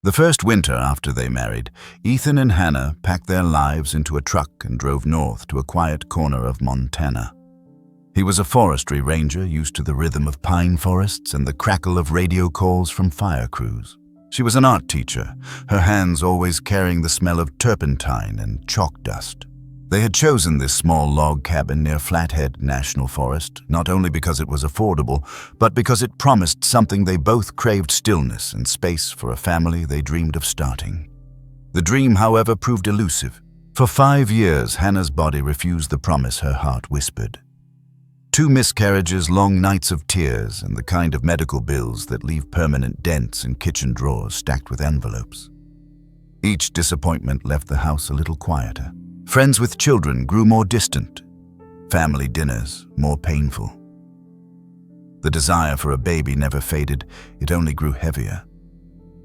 The first winter after they married, Ethan and Hannah packed their lives into a truck and drove north to a quiet corner of Montana. He was a forestry ranger used to the rhythm of pine forests and the crackle of radio calls from fire crews. She was an art teacher, her hands always carrying the smell of turpentine and chalk dust. They had chosen this small log cabin near Flathead National Forest, not only because it was affordable, but because it promised something they both craved: stillness and space for a family they dreamed of starting. The dream, however, proved elusive. For 5 years, Hannah's body refused the promise her heart whispered. 2 miscarriages, long nights of tears, and the kind of medical bills that leave permanent dents in kitchen drawers stacked with envelopes. Each disappointment left the house a little quieter. Friends with children grew more distant. Family dinners more painful. The desire for a baby never faded, it only grew heavier.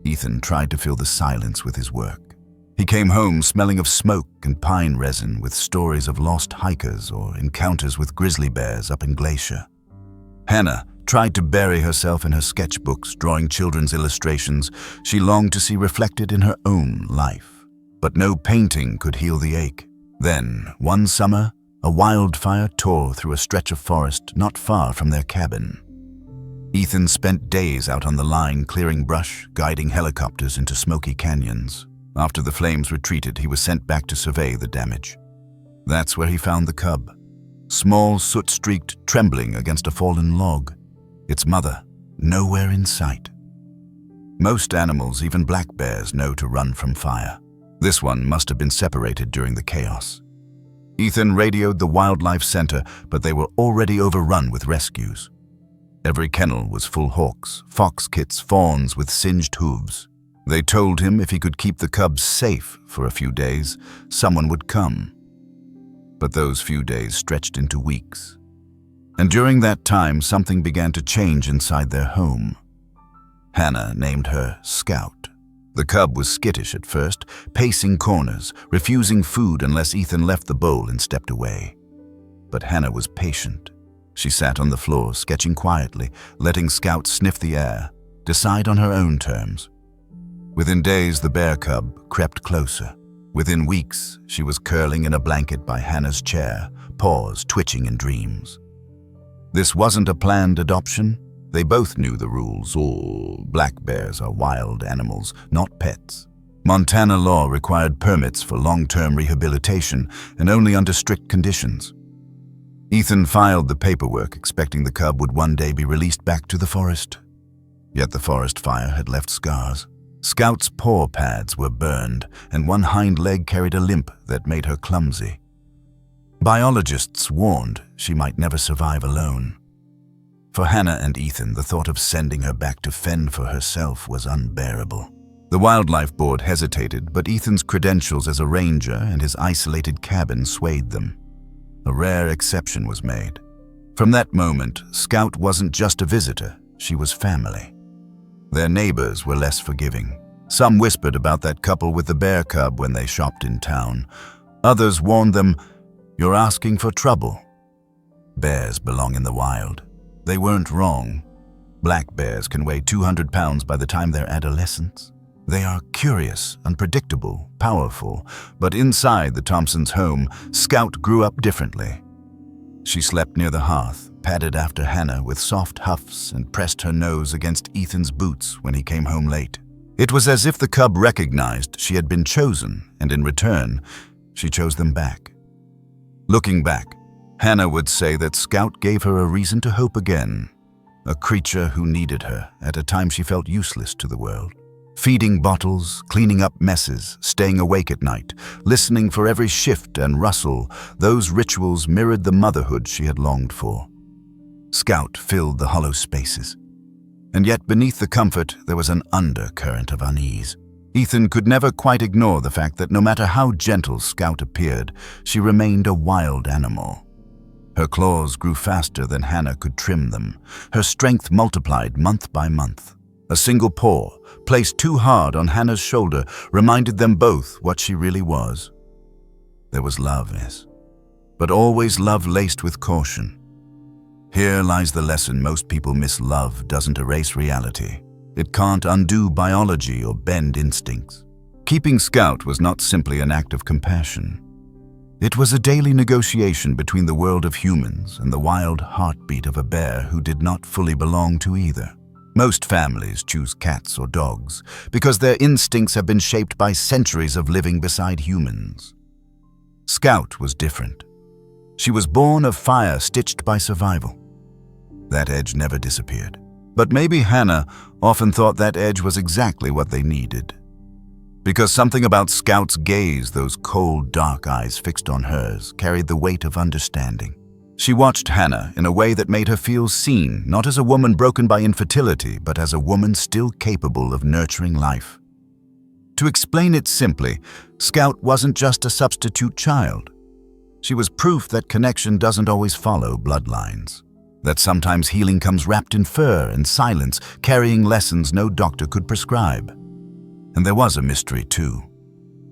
Ethan tried to fill the silence with his work. He came home smelling of smoke and pine resin, with stories of lost hikers or encounters with grizzly bears up in Glacier. Hannah tried to bury herself in her sketchbooks, drawing children's illustrations she longed to see reflected in her own life. But no painting could heal the ache. Then, one summer, a wildfire tore through a stretch of forest not far from their cabin. Ethan spent days out on the line clearing brush, guiding helicopters into smoky canyons. After the flames retreated, he was sent back to survey the damage. That's where he found the cub, small, soot-streaked, trembling against a fallen log. Its mother, nowhere in sight. Most animals, even black bears, know to run from fire. This one must have been separated during the chaos. Ethan radioed the wildlife center, but they were already overrun with rescues. Every kennel was full hawks, fox kits, fawns with singed hooves. They told him if he could keep the cubs safe for a few days, someone would come. But those few days stretched into weeks. And during that time, something began to change inside their home. Hannah named her Scout. The cub was skittish at first, pacing corners, refusing food unless Ethan left the bowl and stepped away. But Hannah was patient. She sat on the floor, sketching quietly, letting Scout sniff the air, decide on her own terms. Within days, the bear cub crept closer. Within weeks, she was curling in a blanket by Hannah's chair, paws twitching in dreams. This wasn't a planned adoption. They both knew the rules. All black bears are wild animals, not pets. Montana law required permits for long-term rehabilitation, and only under strict conditions. Ethan filed the paperwork, expecting the cub would one day be released back to the forest. Yet the forest fire had left scars. Scout's paw pads were burned, and one hind leg carried a limp that made her clumsy. Biologists warned she might never survive alone. For Hannah and Ethan, the thought of sending her back to fend for herself was unbearable. The Wildlife Board hesitated, but Ethan's credentials as a ranger and his isolated cabin swayed them. A rare exception was made. From that moment, Scout wasn't just a visitor, she was family. Their neighbors were less forgiving. Some whispered about that couple with the bear cub when they shopped in town. Others warned them, "You're asking for trouble." Bears belong in the wild. They weren't wrong. Black bears can weigh 200 pounds by the time they're adolescents. They are curious, unpredictable, powerful, but inside the Thompsons' home, Scout grew up differently. She slept near the hearth, padded after Hannah with soft huffs, and pressed her nose against Ethan's boots when he came home late. It was as if the cub recognized she had been chosen, and in return, she chose them back. Looking back, Hannah would say that Scout gave her a reason to hope again, a creature who needed her at a time she felt useless to the world. Feeding bottles, cleaning up messes, staying awake at night, listening for every shift and rustle, those rituals mirrored the motherhood she had longed for. Scout filled the hollow spaces. And yet beneath the comfort, there was an undercurrent of unease. Ethan could never quite ignore the fact that no matter how gentle Scout appeared, she remained a wild animal. Her claws grew faster than Hannah could trim them. Her strength multiplied month by month. A single paw, placed too hard on Hannah's shoulder, reminded them both what she really was. There was love, yes, but always love laced with caution. Here lies the lesson most people miss: love doesn't erase reality. It can't undo biology or bend instincts. Keeping Scout was not simply an act of compassion. It was a daily negotiation between the world of humans and the wild heartbeat of a bear who did not fully belong to either. Most families choose cats or dogs because their instincts have been shaped by centuries of living beside humans. Scout was different. She was born of fire stitched by survival. That edge never disappeared. But maybe Hannah often thought that edge was exactly what they needed. Because something about Scout's gaze, those cold, dark eyes fixed on hers, carried the weight of understanding. She watched Hannah in a way that made her feel seen, not as a woman broken by infertility, but as a woman still capable of nurturing life. To explain it simply, Scout wasn't just a substitute child. She was proof that connection doesn't always follow bloodlines. That sometimes healing comes wrapped in fur and silence, carrying lessons no doctor could prescribe. And there was a mystery too.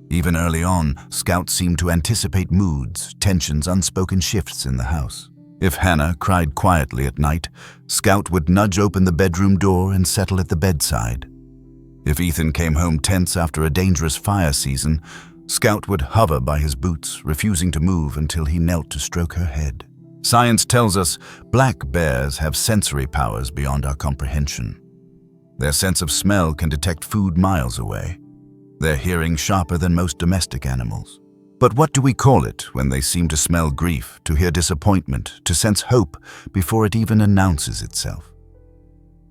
Even early on, Scout seemed to anticipate moods, tensions, unspoken shifts in the house. If Hannah cried quietly at night, Scout would nudge open the bedroom door and settle at the bedside. If Ethan came home tense after a dangerous fire season, Scout would hover by his boots, refusing to move until he knelt to stroke her head. Science tells us black bears have sensory powers beyond our comprehension. Their sense of smell can detect food miles away. Their hearing sharper than most domestic animals. But what do we call it when they seem to smell grief, to hear disappointment, to sense hope before it even announces itself?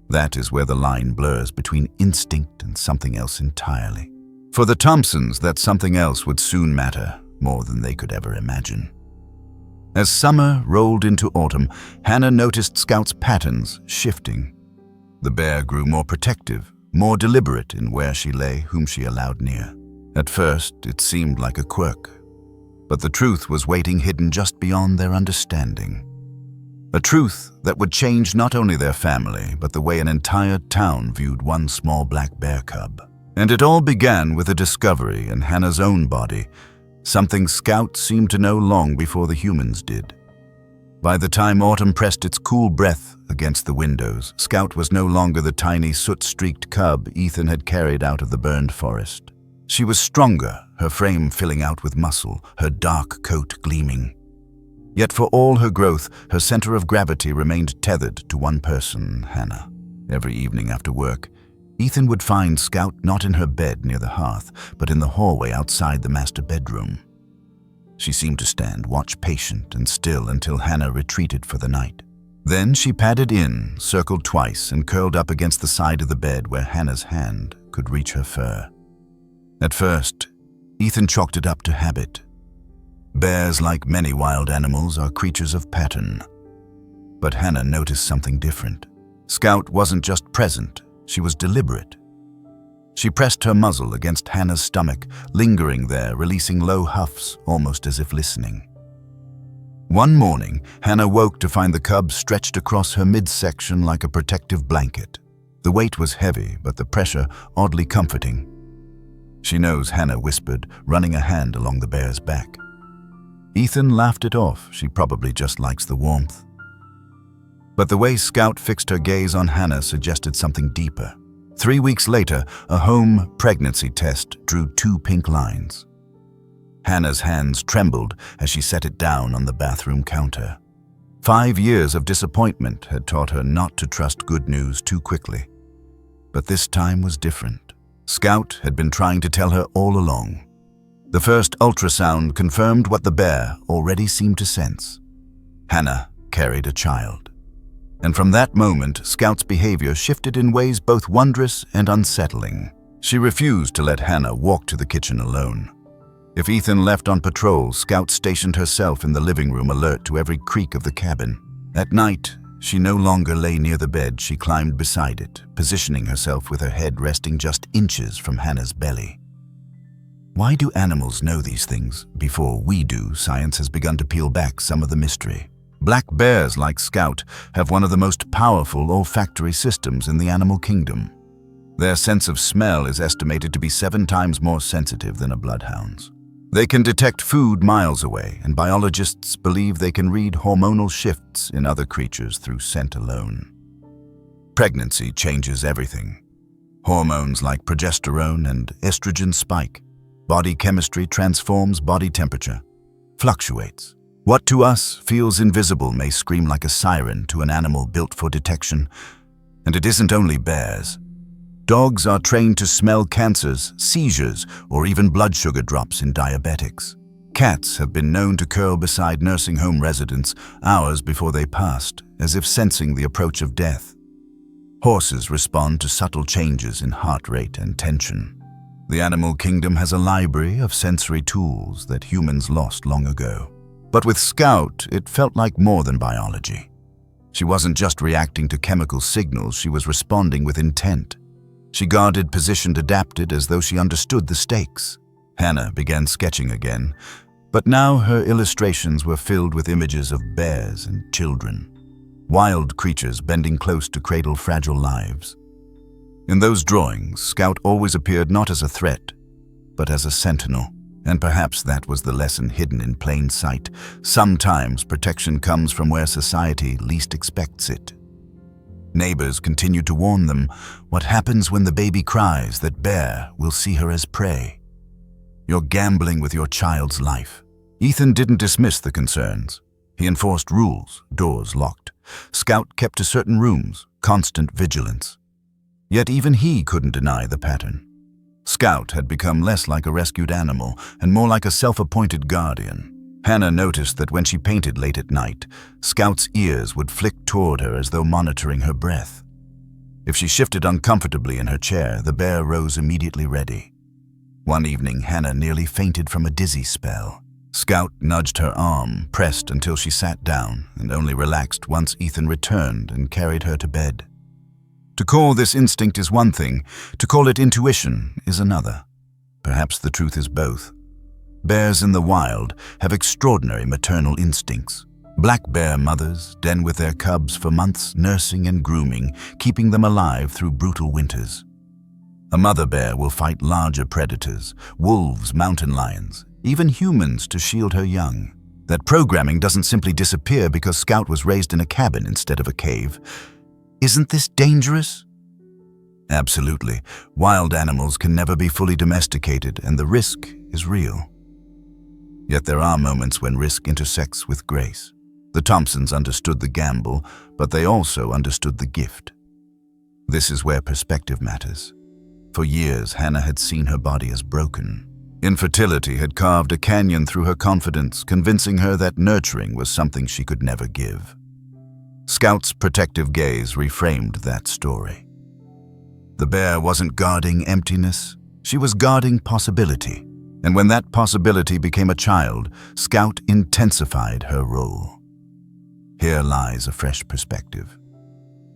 That is where the line blurs between instinct and something else entirely. For the Thompsons, that something else would soon matter more than they could ever imagine. As summer rolled into autumn, Hannah noticed Scout's patterns shifting. The bear grew more protective, more deliberate in where she lay, whom she allowed near. At first, it seemed like a quirk, but the truth was waiting hidden just beyond their understanding. A truth that would change not only their family, but the way an entire town viewed one small black bear cub. And it all began with a discovery in Hannah's own body, something Scout seemed to know long before the humans did. By the time autumn pressed its cool breath against the windows, Scout was no longer the tiny soot-streaked cub Ethan had carried out of the burned forest. She was stronger, her frame filling out with muscle, her dark coat gleaming. Yet for all her growth, her center of gravity remained tethered to one person, Hannah. Every evening after work, Ethan would find Scout not in her bed near the hearth, but in the hallway outside the master bedroom. She seemed to stand, watch patient and still until Hannah retreated for the night. Then she padded in, circled twice, and curled up against the side of the bed where Hannah's hand could reach her fur. At first, Ethan chalked it up to habit. Bears, like many wild animals, are creatures of pattern. But Hannah noticed something different. Scout wasn't just present, she was deliberate. She pressed her muzzle against Hannah's stomach, lingering there, releasing low huffs, almost as if listening. One morning, Hannah woke to find the cub stretched across her midsection like a protective blanket. The weight was heavy, but the pressure oddly comforting. "She knows," Hannah whispered, running a hand along the bear's back. Ethan laughed it off. She probably just likes the warmth. But the way Scout fixed her gaze on Hannah suggested something deeper. 3 weeks later, a home pregnancy test drew 2 pink lines. Hannah's hands trembled as she set it down on the bathroom counter. 5 years of disappointment had taught her not to trust good news too quickly. But this time was different. Scout had been trying to tell her all along. The first ultrasound confirmed what the bear already seemed to sense. Hannah carried a child. And from that moment, Scout's behavior shifted in ways both wondrous and unsettling. She refused to let Hannah walk to the kitchen alone. If Ethan left on patrol, Scout stationed herself in the living room, alert to every creak of the cabin. At night, she no longer lay near the bed, she climbed beside it, positioning herself with her head resting just inches from Hannah's belly. Why do animals know these things? Before we do, science has begun to peel back some of the mystery. Black bears, like Scout, have one of the most powerful olfactory systems in the animal kingdom. Their sense of smell is estimated to be 7 times more sensitive than a bloodhound's. They can detect food miles away, and biologists believe they can read hormonal shifts in other creatures through scent alone. Pregnancy changes everything. Hormones like progesterone and estrogen spike. Body chemistry transforms body temperature, fluctuates. What to us feels invisible may scream like a siren to an animal built for detection. And it isn't only bears. Dogs are trained to smell cancers, seizures, or even blood sugar drops in diabetics. Cats have been known to curl beside nursing home residents hours before they passed, as if sensing the approach of death. Horses respond to subtle changes in heart rate and tension. The animal kingdom has a library of sensory tools that humans lost long ago. But with Scout, it felt like more than biology. She wasn't just reacting to chemical signals, she was responding with intent. She guarded, positioned, adapted as though she understood the stakes. Hannah began sketching again, but now her illustrations were filled with images of bears and children. Wild creatures bending close to cradle fragile lives. In those drawings, Scout always appeared not as a threat, but as a sentinel. And perhaps that was the lesson hidden in plain sight. Sometimes protection comes from where society least expects it. Neighbors continued to warn them, what happens when the baby cries that bear will see her as prey? You're gambling with your child's life. Ethan didn't dismiss the concerns. He enforced rules, doors locked. Scout kept to certain rooms, constant vigilance. Yet even he couldn't deny the pattern. Scout had become less like a rescued animal and more like a self-appointed guardian. Hannah noticed that when she painted late at night, Scout's ears would flick toward her as though monitoring her breath. If she shifted uncomfortably in her chair, the bear rose immediately ready. One evening, Hannah nearly fainted from a dizzy spell. Scout nudged her arm, pressed until she sat down, and only relaxed once Ethan returned and carried her to bed. To call this instinct is one thing, to call it intuition is another. Perhaps the truth is both. Bears in the wild have extraordinary maternal instincts. Black bear mothers den with their cubs for months, nursing and grooming, keeping them alive through brutal winters. A mother bear will fight larger predators, wolves, mountain lions, even humans to shield her young. That programming doesn't simply disappear because Scout was raised in a cabin instead of a cave. Isn't this dangerous? Absolutely. Wild animals can never be fully domesticated, and the risk is real. Yet there are moments when risk intersects with grace. The Thompsons understood the gamble, but they also understood the gift. This is where perspective matters. For years, Hannah had seen her body as broken. Infertility had carved a canyon through her confidence, convincing her that nurturing was something she could never give. Scout's protective gaze reframed that story. The bear wasn't guarding emptiness, she was guarding possibility. And when that possibility became a child, Scout intensified her role. Here lies a fresh perspective.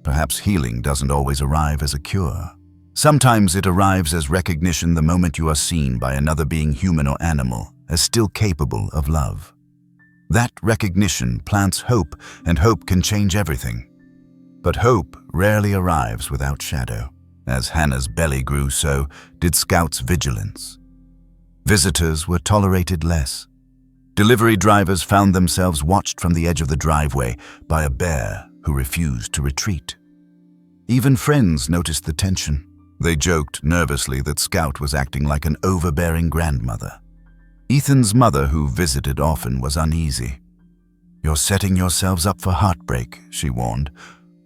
Perhaps healing doesn't always arrive as a cure. Sometimes it arrives as recognition the moment you are seen by another being, human or animal, as still capable of love. That recognition plants hope, and hope can change everything. But hope rarely arrives without shadow. As Hannah's belly grew, so did Scout's vigilance. Visitors were tolerated less. Delivery drivers found themselves watched from the edge of the driveway by a bear who refused to retreat. Even friends noticed the tension. They joked nervously that Scout was acting like an overbearing grandmother. Ethan's mother, who visited often, was uneasy. "You're setting yourselves up for heartbreak," she warned.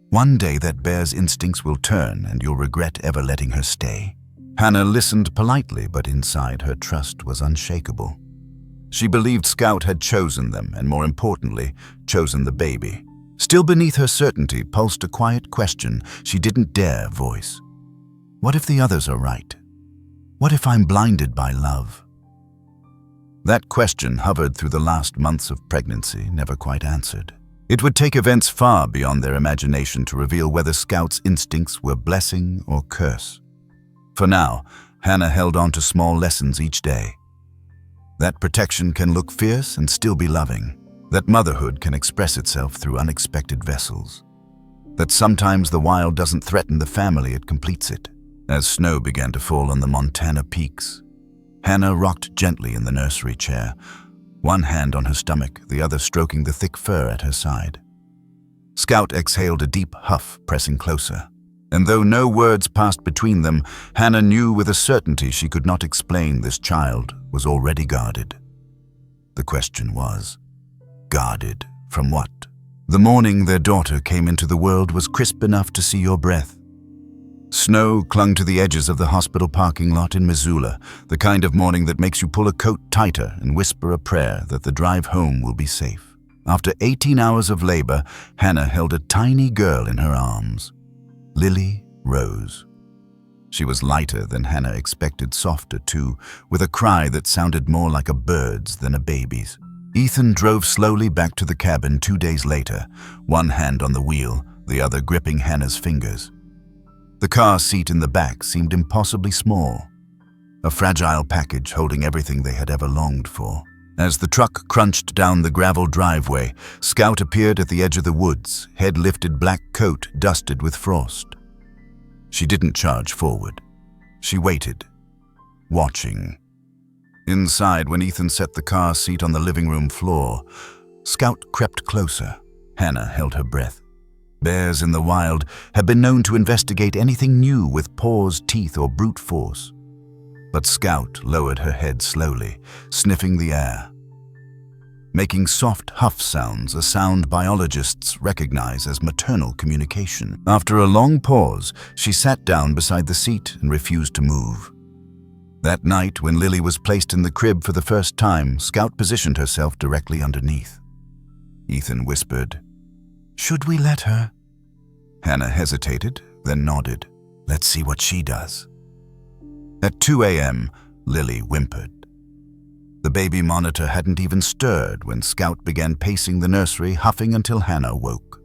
"One day that bear's instincts will turn and you'll regret ever letting her stay." Hannah listened politely, but inside her trust was unshakable. She believed Scout had chosen them, and more importantly, chosen the baby. Still beneath her certainty pulsed a quiet question she didn't dare voice. What if the others are right? What if I'm blinded by love? That question hovered through the last months of pregnancy, never quite answered. It would take events far beyond their imagination to reveal whether Scout's instincts were blessing or curse. For now, Hannah held on to small lessons each day. That protection can look fierce and still be loving. That motherhood can express itself through unexpected vessels. That sometimes the wild doesn't threaten the family, it completes it. As snow began to fall on the Montana peaks, Hannah rocked gently in the nursery chair, one hand on her stomach, the other stroking the thick fur at her side. Scout exhaled a deep huff, pressing closer. And though no words passed between them, Hannah knew with a certainty she could not explain this child was already guarded. The question was, guarded from what? The morning their daughter came into the world was crisp enough to see your breath. Snow clung to the edges of the hospital parking lot in Missoula, the kind of morning that makes you pull a coat tighter and whisper a prayer that the drive home will be safe. After 18 hours of labor, Hannah held a tiny girl in her arms. Lily rose. She was lighter than Hannah expected, softer too, with a cry that sounded more like a bird's than a baby's. Ethan drove slowly back to the cabin 2 days later, one hand on the wheel, the other gripping Hannah's fingers. The car seat in the back seemed impossibly small, a fragile package holding everything they had ever longed for. As the truck crunched down the gravel driveway, Scout appeared at the edge of the woods, head-lifted black coat dusted with frost. She didn't charge forward. She waited, watching. Inside, when Ethan set the car seat on the living room floor, Scout crept closer. Hannah held her breath. Bears in the wild have been known to investigate anything new with paws, teeth, or brute force. But Scout lowered her head slowly, sniffing the air, making soft huff sounds, a sound biologists recognize as maternal communication. After a long pause, she sat down beside the seat and refused to move. That night, when Lily was placed in the crib for the first time, Scout positioned herself directly underneath. Ethan whispered, "Should we let her?" Hannah hesitated, then nodded. "Let's see what she does." At 2 a.m., Lily whimpered. The baby monitor hadn't even stirred when Scout began pacing the nursery, huffing until Hannah woke.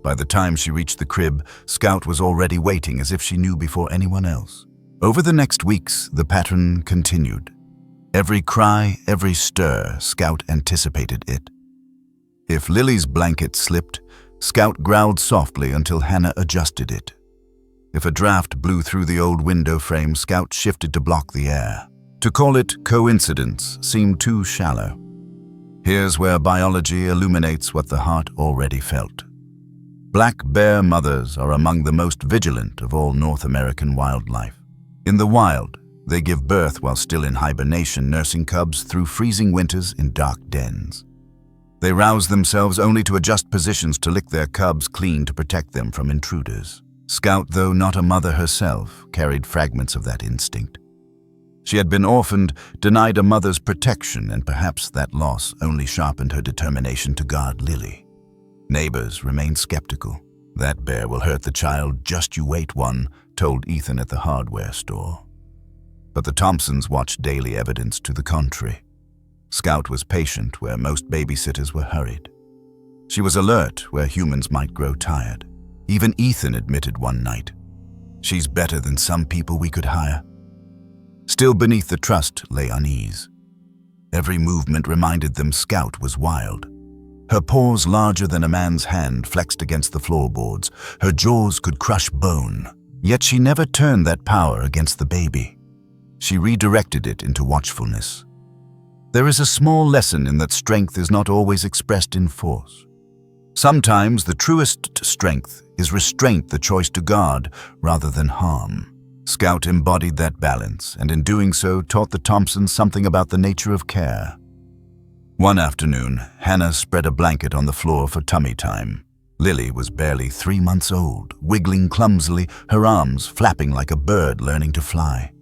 By the time she reached the crib, Scout was already waiting as if she knew before anyone else. Over the next weeks, the pattern continued. Every cry, every stir, Scout anticipated it. If Lily's blanket slipped, Scout growled softly until Hannah adjusted it. If a draft blew through the old window frame, Scout shifted to block the air. To call it coincidence seemed too shallow. Here's where biology illuminates what the heart already felt. Black bear mothers are among the most vigilant of all North American wildlife. In the wild, they give birth while still in hibernation, nursing cubs through freezing winters in dark dens. They rouse themselves only to adjust positions to lick their cubs clean to protect them from intruders. Scout, though not a mother herself, carried fragments of that instinct. She had been orphaned, denied a mother's protection, and perhaps that loss only sharpened her determination to guard Lily. Neighbors remained skeptical. "That bear will hurt the child, just you wait," one told Ethan at the hardware store. But the Thompsons watched daily evidence to the contrary. Scout was patient where most babysitters were hurried. She was alert where humans might grow tired. Even Ethan admitted one night, "She's better than some people we could hire." Still beneath the trust lay unease. Every movement reminded them Scout was wild. Her paws, larger than a man's hand, flexed against the floorboards. Her jaws could crush bone. Yet she never turned that power against the baby. She redirected it into watchfulness. There is a small lesson in that strength is not always expressed in force. Sometimes the truest strength is restraint, the choice to guard rather than harm. Scout embodied that balance, and in doing so taught the Thompsons something about the nature of care. One afternoon, Hannah spread a blanket on the floor for tummy time. Lily was barely 3 months old, wiggling clumsily, her arms flapping like a bird learning to fly.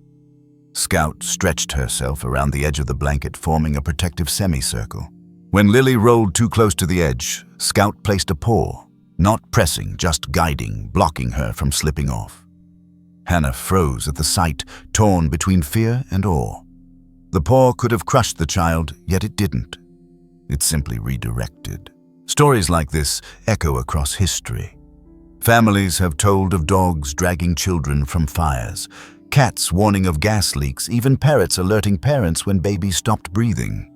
Scout stretched herself around the edge of the blanket, forming a protective semicircle. When Lily rolled too close to the edge, Scout placed a paw, not pressing, just guiding, blocking her from slipping off. Hannah froze at the sight, torn between fear and awe. The paw could have crushed the child, yet it didn't. It simply redirected. Stories like this echo across history. Families have told of dogs dragging children from fires, cats warning of gas leaks, even parrots alerting parents when babies stopped breathing.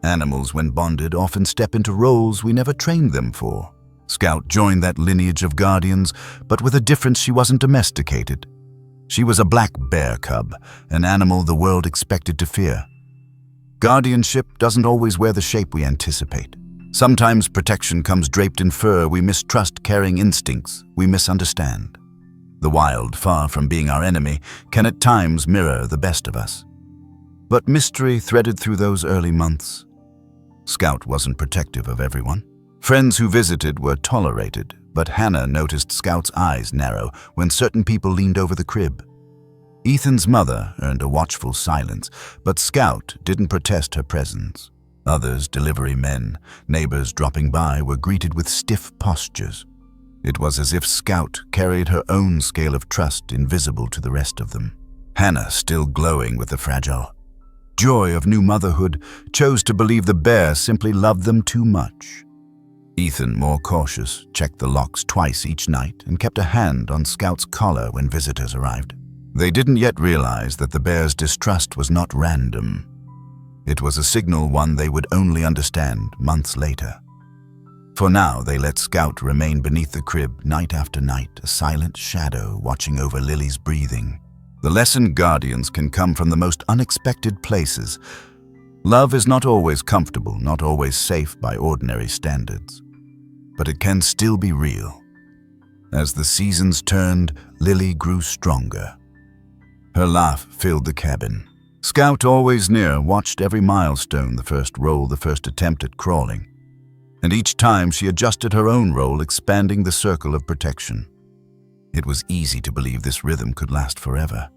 Animals, when bonded, often step into roles we never trained them for. Scout joined that lineage of guardians, but with a difference: she wasn't domesticated. She was a black bear cub, an animal the world expected to fear. Guardianship doesn't always wear the shape we anticipate. Sometimes protection comes draped in fur we mistrust, carrying instincts we misunderstand. The wild, far from being our enemy, can at times mirror the best of us. But mystery threaded through those early months. Scout wasn't protective of everyone. Friends who visited were tolerated, but Hannah noticed Scout's eyes narrow when certain people leaned over the crib. Ethan's mother earned a watchful silence, but Scout didn't protest her presence. Others, delivery men, neighbors dropping by, were greeted with stiff postures. It was as if Scout carried her own scale of trust invisible to the rest of them. Hannah, still glowing with the fragile joy of new motherhood, chose to believe the bear simply loved them too much. Ethan, more cautious, checked the locks twice each night and kept a hand on Scout's collar when visitors arrived. They didn't yet realize that the bear's distrust was not random. It was a signal, one they would only understand months later. For now, they let Scout remain beneath the crib night after night, a silent shadow watching over Lily's breathing. The lesson: guardians can come from the most unexpected places. Love is not always comfortable, not always safe by ordinary standards. But it can still be real. As the seasons turned, Lily grew stronger. Her laugh filled the cabin. Scout, always near, watched every milestone, the first roll, the first attempt at crawling. And each time she adjusted her own role, expanding the circle of protection. It was easy to believe this rhythm could last forever.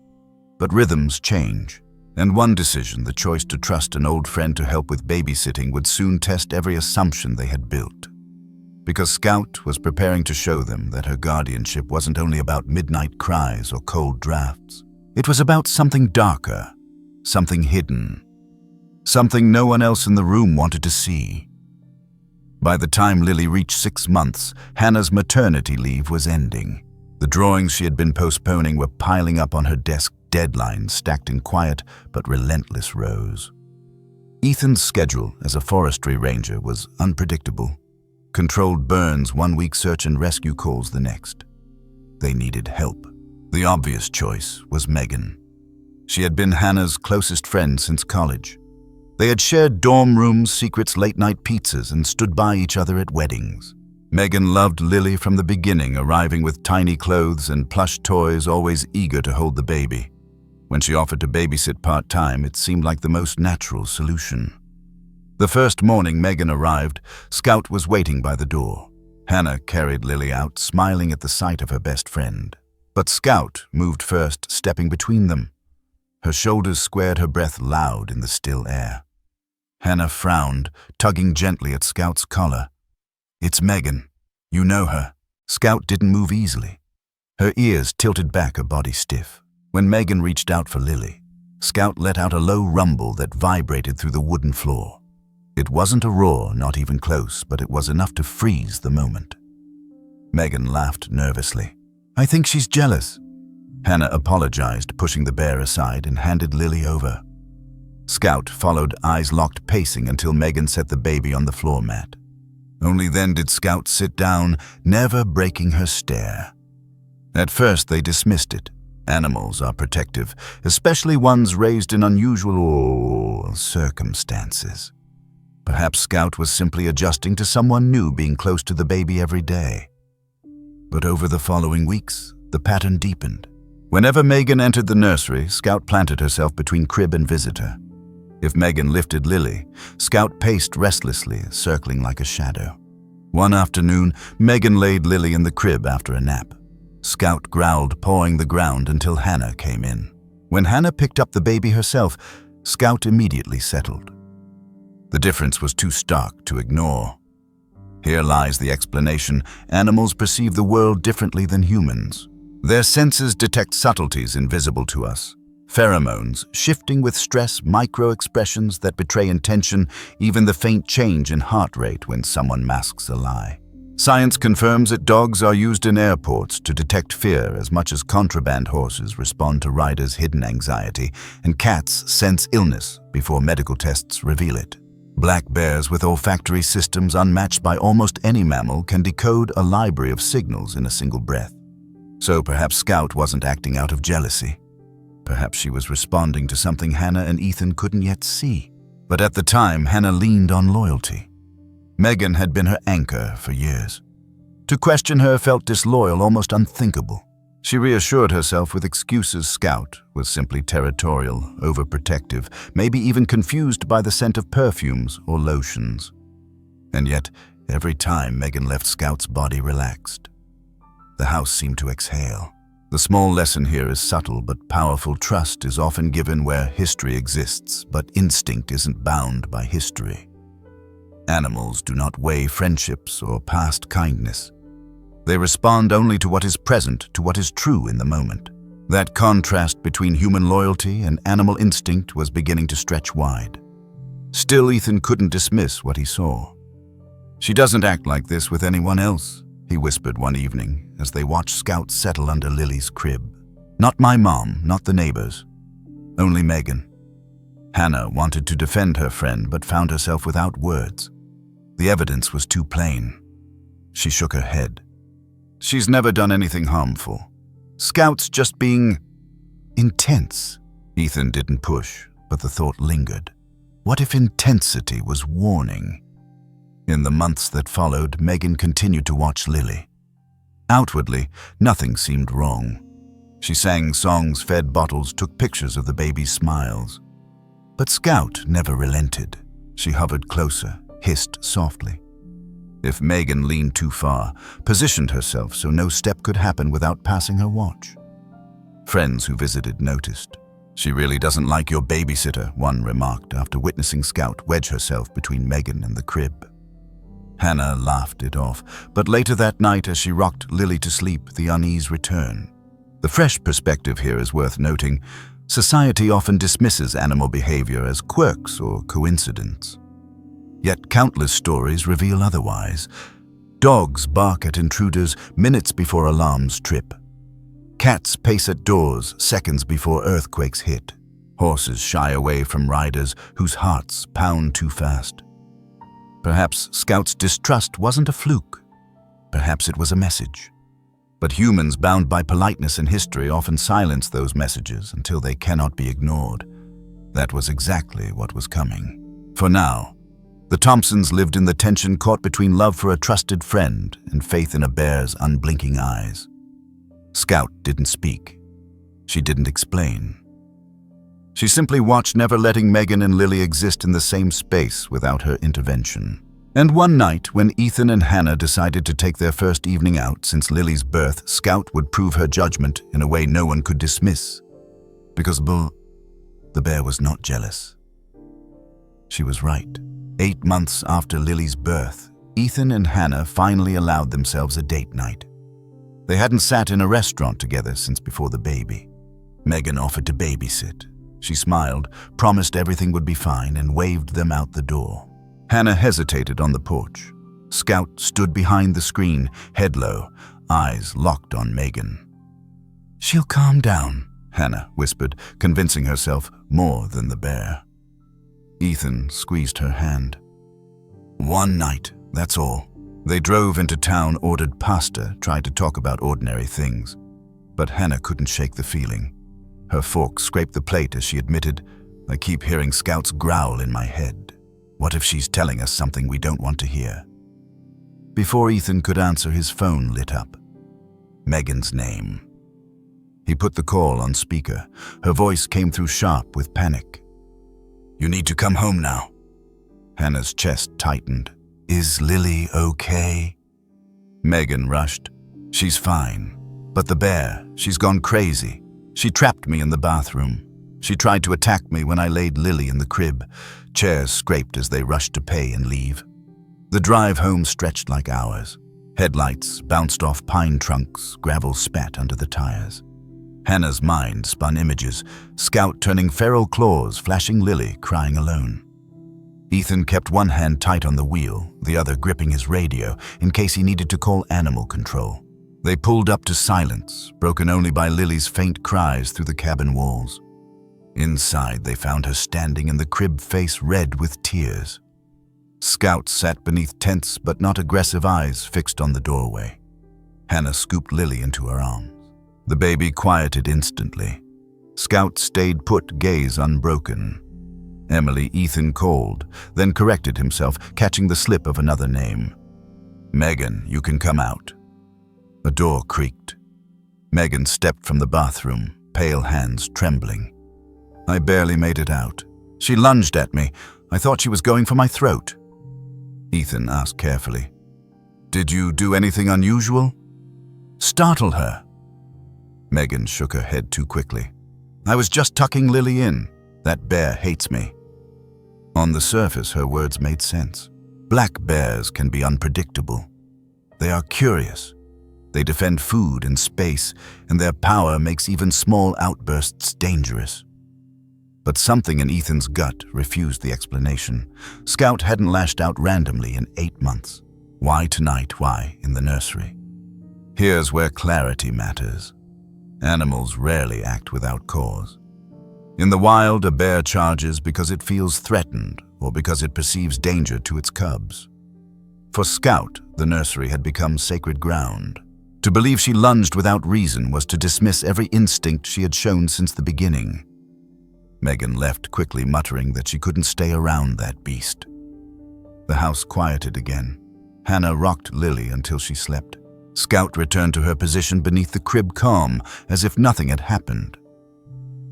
But rhythms change. And one decision, the choice to trust an old friend to help with babysitting, would soon test every assumption they had built. Because Scout was preparing to show them that her guardianship wasn't only about midnight cries or cold drafts. It was about something darker, something hidden, something no one else in the room wanted to see. By the time Lily reached 6 months, Hannah's maternity leave was ending. The drawings she had been postponing were piling up on her desk, deadlines stacked in quiet but relentless rows. Ethan's schedule as a forestry ranger was unpredictable. Controlled burns 1 week, search and rescue calls the next. They needed help. The obvious choice was Megan. She had been Hannah's closest friend since college. They had shared dorm rooms, secrets, late-night pizzas, and stood by each other at weddings. Megan loved Lily from the beginning, arriving with tiny clothes and plush toys, always eager to hold the baby. When she offered to babysit part-time, it seemed like the most natural solution. The first morning Megan arrived, Scout was waiting by the door. Hannah carried Lily out, smiling at the sight of her best friend. But Scout moved first, stepping between them. Her shoulders squared, her breath loud in the still air. Hannah frowned, tugging gently at Scout's collar. "It's Megan. You know her." Scout didn't move easily. Her ears tilted back, her body stiff. When Megan reached out for Lily, Scout let out a low rumble that vibrated through the wooden floor. It wasn't a roar, not even close, but it was enough to freeze the moment. Megan laughed nervously. "I think she's jealous." Hannah apologized, pushing the bear aside, and handed Lily over. Scout followed, eyes locked, pacing until Megan set the baby on the floor mat. Only then did Scout sit down, never breaking her stare. At first they dismissed it. Animals are protective, especially ones raised in unusual circumstances. Perhaps Scout was simply adjusting to someone new, being close to the baby every day. But over the following weeks, the pattern deepened. Whenever Megan entered the nursery, Scout planted herself between crib and visitor. If Megan lifted Lily, Scout paced restlessly, circling like a shadow. One afternoon, Megan laid Lily in the crib after a nap. Scout growled, pawing the ground until Hannah came in. When Hannah picked up the baby herself, Scout immediately settled. The difference was too stark to ignore. Here lies the explanation. Animals perceive the world differently than humans. Their senses detect subtleties invisible to us. Pheromones, shifting with stress, micro-expressions that betray intention, even the faint change in heart rate when someone masks a lie. Science confirms that dogs are used in airports to detect fear as much as contraband horses respond to riders' hidden anxiety, and cats sense illness before medical tests reveal it. Black bears with olfactory systems unmatched by almost any mammal can decode a library of signals in a single breath. So perhaps Scout wasn't acting out of jealousy. Perhaps she was responding to something Hannah and Ethan couldn't yet see. But at the time, Hannah leaned on loyalty. Megan had been her anchor for years. To question her felt disloyal, almost unthinkable. She reassured herself with excuses. Scout was simply territorial, overprotective, maybe even confused by the scent of perfumes or lotions. And yet, every time Megan left, Scout's body relaxed. The house seemed to exhale. The small lesson here is subtle but powerful. Trust is often given where history exists, but instinct isn't bound by history. Animals do not weigh friendships or past kindness. They respond only to what is present, to what is true in the moment. That contrast between human loyalty and animal instinct was beginning to stretch wide. Still, Ethan couldn't dismiss what he saw. "She doesn't act like this with anyone else," he whispered one evening as they watched Scout settle under Lily's crib. "Not my mom, not the neighbors. Only Megan." Hannah wanted to defend her friend but found herself without words. The evidence was too plain. She shook her head. "She's never done anything harmful. Scout's just being intense." Ethan didn't push, but the thought lingered. What if intensity was warning? In the months that followed, Megan continued to watch Lily. Outwardly, nothing seemed wrong. She sang songs, fed bottles, took pictures of the baby's smiles. But Scout never relented. She hovered closer, hissed softly. If Megan leaned too far, positioned herself so no step could happen without passing her watch. Friends who visited noticed. "She really doesn't like your babysitter," one remarked after witnessing Scout wedge herself between Megan and the crib. Hannah laughed it off, but later that night as she rocked Lily to sleep, the unease returned. The fresh perspective here is worth noting. Society often dismisses animal behavior as quirks or coincidence. Yet countless stories reveal otherwise. Dogs bark at intruders minutes before alarms trip. Cats pace at doors seconds before earthquakes hit. Horses shy away from riders whose hearts pound too fast. Perhaps Scout's distrust wasn't a fluke. Perhaps it was a message. But humans bound by politeness and history often silence those messages until they cannot be ignored. That was exactly what was coming. For now, the Thompsons lived in the tension caught between love for a trusted friend and faith in a bear's unblinking eyes. Scout didn't speak. She didn't explain. She simply watched, never letting Megan and Lily exist in the same space without her intervention. And one night, when Ethan and Hannah decided to take their first evening out since Lily's birth, Scout would prove her judgment in a way no one could dismiss. Because the bear was not jealous. She was right. 8 months after Lily's birth, Ethan and Hannah finally allowed themselves a date night. They hadn't sat in a restaurant together since before the baby. Megan offered to babysit. She smiled, promised everything would be fine, and waved them out the door. Hannah hesitated on the porch. Scout stood behind the screen, head low, eyes locked on Megan. "She'll calm down," Hannah whispered, convincing herself more than the bear. Ethan squeezed her hand. "One night, that's all." They drove into town, ordered pasta, tried to talk about ordinary things. But Hannah couldn't shake the feeling. Her fork scraped the plate as she admitted, "I keep hearing Scout's growl in my head. What if she's telling us something we don't want to hear?" Before Ethan could answer, his phone lit up. Megan's name. He put the call on speaker. Her voice came through sharp with panic. "You need to come home now." Hannah's chest tightened. "Is Lily okay?" Megan rushed. "She's fine. But the bear, she's gone crazy. She trapped me in the bathroom. She tried to attack me when I laid Lily in the crib." Chairs scraped as they rushed to pay and leave. The drive home stretched like hours. Headlights bounced off pine trunks, gravel spat under the tires. Hannah's mind spun images, Scout turning feral claws, flashing Lily, crying alone. Ethan kept one hand tight on the wheel, the other gripping his radio in case he needed to call animal control. They pulled up to silence, broken only by Lily's faint cries through the cabin walls. Inside, they found her standing in the crib, face red with tears. Scout sat beneath tense but not aggressive eyes fixed on the doorway. Hannah scooped Lily into her arms. The baby quieted instantly. Scout stayed put, gaze unbroken. Emily, Ethan called, then corrected himself, catching the slip of another name. "Megan, you can come out." A door creaked. Megan stepped from the bathroom, pale hands trembling. I barely made it out. She lunged at me. I thought she was going for my throat. Ethan asked carefully, "Did you do anything unusual?" "Startle her." Megan shook her head too quickly. "I was just tucking Lily in. That bear hates me." On the surface, her words made sense. Black bears can be unpredictable. They are curious. They defend food and space, and their power makes even small outbursts dangerous. But something in Ethan's gut refused the explanation. Scout hadn't lashed out randomly in 8 months. Why tonight? Why in the nursery? Here's where clarity matters. Animals rarely act without cause. In the wild, a bear charges because it feels threatened or because it perceives danger to its cubs. For Scout, the nursery had become sacred ground. To believe she lunged without reason was to dismiss every instinct she had shown since the beginning. Megan left quickly, muttering that she couldn't stay around that beast. The house quieted again. Hannah rocked Lily until she slept. Scout returned to her position beneath the crib, calm, as if nothing had happened.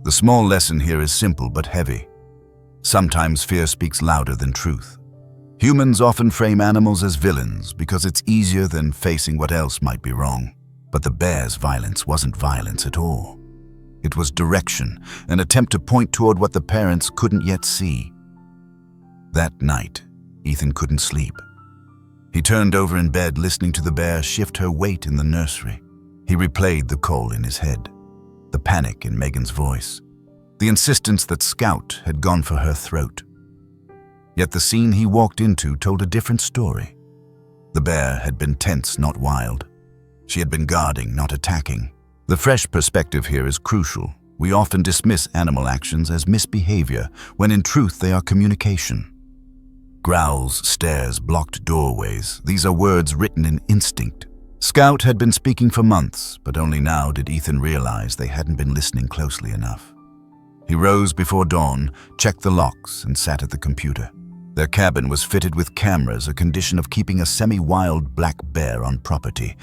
The small lesson here is simple but heavy. Sometimes fear speaks louder than truth. Humans often frame animals as villains because it's easier than facing what else might be wrong. But the bear's violence wasn't violence at all. It was direction, an attempt to point toward what the parents couldn't yet see. That night, Ethan couldn't sleep. He turned over in bed, listening to the bear shift her weight in the nursery. He replayed the call in his head, the panic in Megan's voice, the insistence that Scout had gone for her throat. Yet the scene he walked into told a different story. The bear had been tense, not wild. She had been guarding, not attacking. The fresh perspective here is crucial. We often dismiss animal actions as misbehavior, when in truth they are communication. Growls, stares, blocked doorways. These are words written in instinct. Scout had been speaking for months, but only now did Ethan realize they hadn't been listening closely enough. He rose before dawn, checked the locks, and sat at the computer. Their cabin was fitted with cameras, a condition of keeping a semi-wild black bear on property.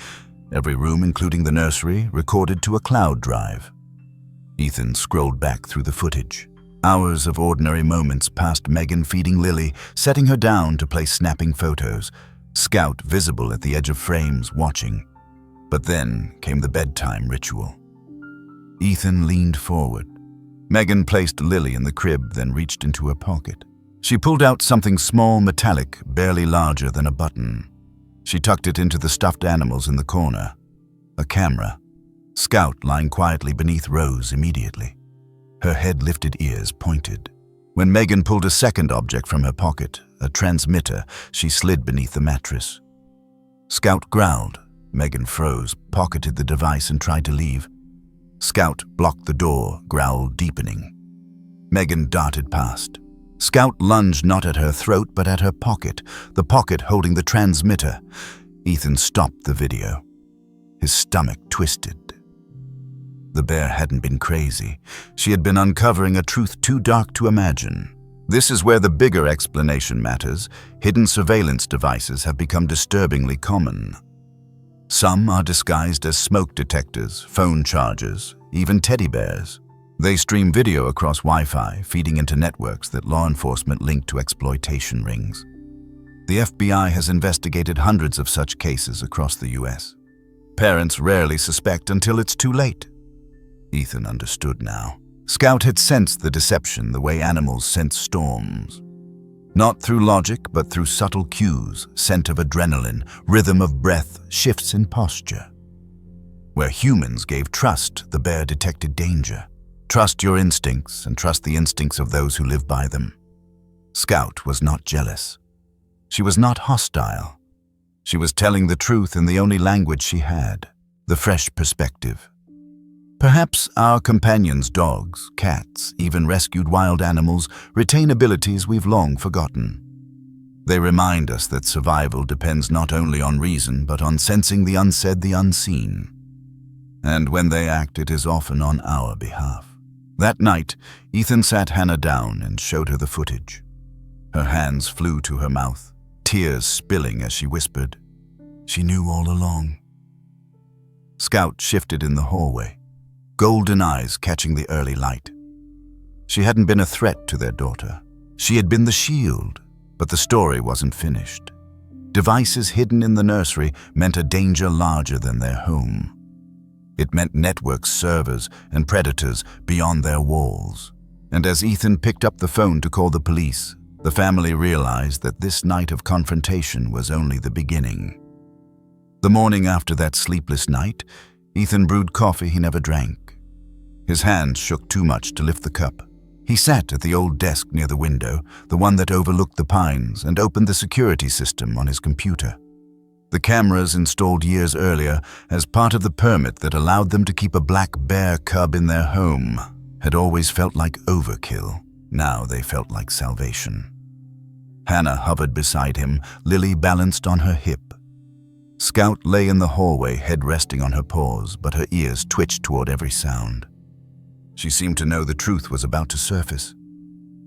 Every room, including the nursery, recorded to a cloud drive. Ethan scrolled back through the footage. Hours of ordinary moments past Megan feeding Lily, setting her down to play snapping photos. Scout visible at the edge of frames, watching. But then came the bedtime ritual. Ethan leaned forward. Megan placed Lily in the crib, then reached into her pocket. She pulled out something small, metallic, barely larger than a button. She tucked it into the stuffed animals in the corner. A camera. Scout lying quietly beneath rose immediately. Her head-lifted ears pointed. When Megan pulled a second object from her pocket, a transmitter, she slid beneath the mattress. Scout growled. Megan froze, pocketed the device and tried to leave. Scout blocked the door, growl deepening. Megan darted past. Scout lunged not at her throat but at her pocket, the pocket holding the transmitter. Ethan stopped the video. His stomach twisted. The bear hadn't been crazy. She had been uncovering a truth too dark to imagine. This is where the bigger explanation matters. Hidden surveillance devices have become disturbingly common. Some are disguised as smoke detectors, phone chargers, even teddy bears. They stream video across Wi-Fi, feeding into networks that law enforcement link to exploitation rings. The FBI has investigated hundreds of such cases across the US. Parents rarely suspect until it's too late. Ethan understood now. Scout had sensed the deception the way animals sense storms. Not through logic, but through subtle cues, scent of adrenaline, rhythm of breath, shifts in posture. Where humans gave trust, the bear detected danger. Trust your instincts and trust the instincts of those who live by them. Scout was not jealous. She was not hostile. She was telling the truth in the only language she had, the fresh perspective. Perhaps our companions, dogs, cats, even rescued wild animals, retain abilities we've long forgotten. They remind us that survival depends not only on reason, but on sensing the unsaid, the unseen. And when they act, it is often on our behalf. That night, Ethan sat Hannah down and showed her the footage. Her hands flew to her mouth, tears spilling as she whispered, "She knew all along." Scout shifted in the hallway, golden eyes catching the early light. She hadn't been a threat to their daughter. She had been the shield, but the story wasn't finished. Devices hidden in the nursery meant a danger larger than their home. It meant network servers and predators beyond their walls. And as Ethan picked up the phone to call the police, the family realized that this night of confrontation was only the beginning. The morning after that sleepless night, Ethan brewed coffee he never drank. His hands shook too much to lift the cup. He sat at the old desk near the window, the one that overlooked the pines, and opened the security system on his computer. The cameras installed years earlier as part of the permit that allowed them to keep a black bear cub in their home had always felt like overkill. Now they felt like salvation. Hannah hovered beside him, Lily balanced on her hip. Scout lay in the hallway, head resting on her paws, but her ears twitched toward every sound. She seemed to know the truth was about to surface.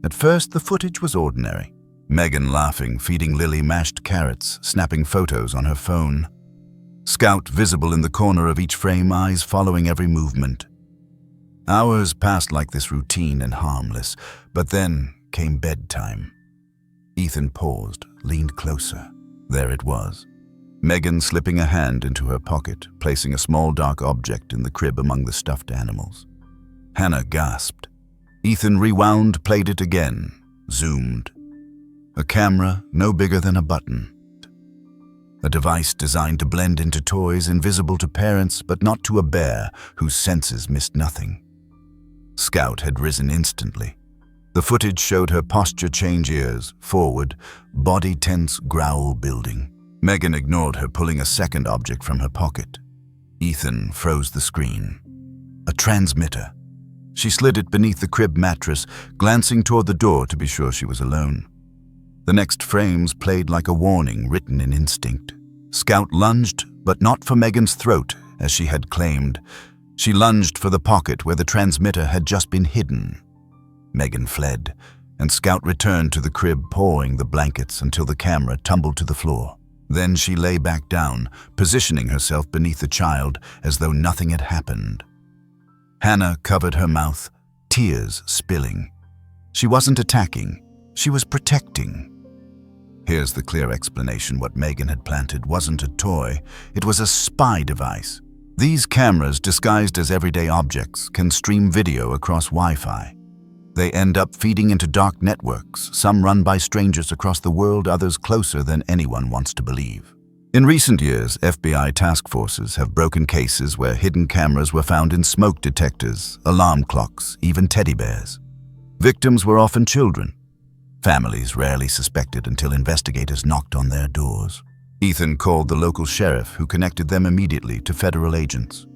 At first, the footage was ordinary. Megan laughing, feeding Lily mashed carrots, snapping photos on her phone. Scout visible in the corner of each frame, eyes following every movement. Hours passed like this, routine and harmless, but then came bedtime. Ethan paused, leaned closer. There it was. Megan slipping a hand into her pocket, placing a small dark object in the crib among the stuffed animals. Hannah gasped. Ethan rewound, played it again, zoomed. A camera no bigger than a button. A device designed to blend into toys, invisible to parents, but not to a bear whose senses missed nothing. Scout had risen instantly. The footage showed her posture change, ears forward, body tense, growl building. Megan ignored her, pulling a second object from her pocket. Ethan froze the screen. A transmitter. She slid it beneath the crib mattress, glancing toward the door to be sure she was alone. The next frames played like a warning written in instinct. Scout lunged, but not for Megan's throat, as she had claimed. She lunged for the pocket where the transmitter had just been hidden. Megan fled, and Scout returned to the crib, pawing the blankets until the camera tumbled to the floor. Then she lay back down, positioning herself beneath the child as though nothing had happened. Hannah covered her mouth, tears spilling. She wasn't attacking, she was protecting. Here's the clear explanation. What Megan had planted wasn't a toy, it was a spy device. These cameras, disguised as everyday objects, can stream video across Wi-Fi. They end up feeding into dark networks, some run by strangers across the world, others closer than anyone wants to believe. In recent years, FBI task forces have broken cases where hidden cameras were found in smoke detectors, alarm clocks, even teddy bears. Victims were often children. Families rarely suspected until investigators knocked on their doors. Ethan called the local sheriff, who connected them immediately to federal agents.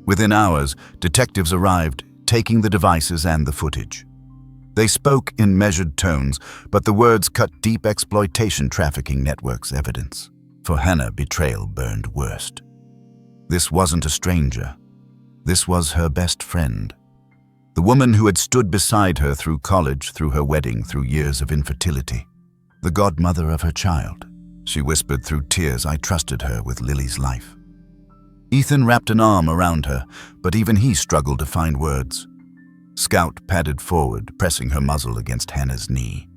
Within hours, detectives arrived, taking the devices and the footage. They spoke in measured tones, but the words cut deep exploitation trafficking networks evidence. For Hannah, betrayal burned worst. This wasn't a stranger. This was her best friend. The woman who had stood beside her through college, through her wedding, through years of infertility. The godmother of her child. She whispered through tears, I trusted her with Lily's life. Ethan wrapped an arm around her, but even he struggled to find words. Scout padded forward, pressing her muzzle against Hannah's knee.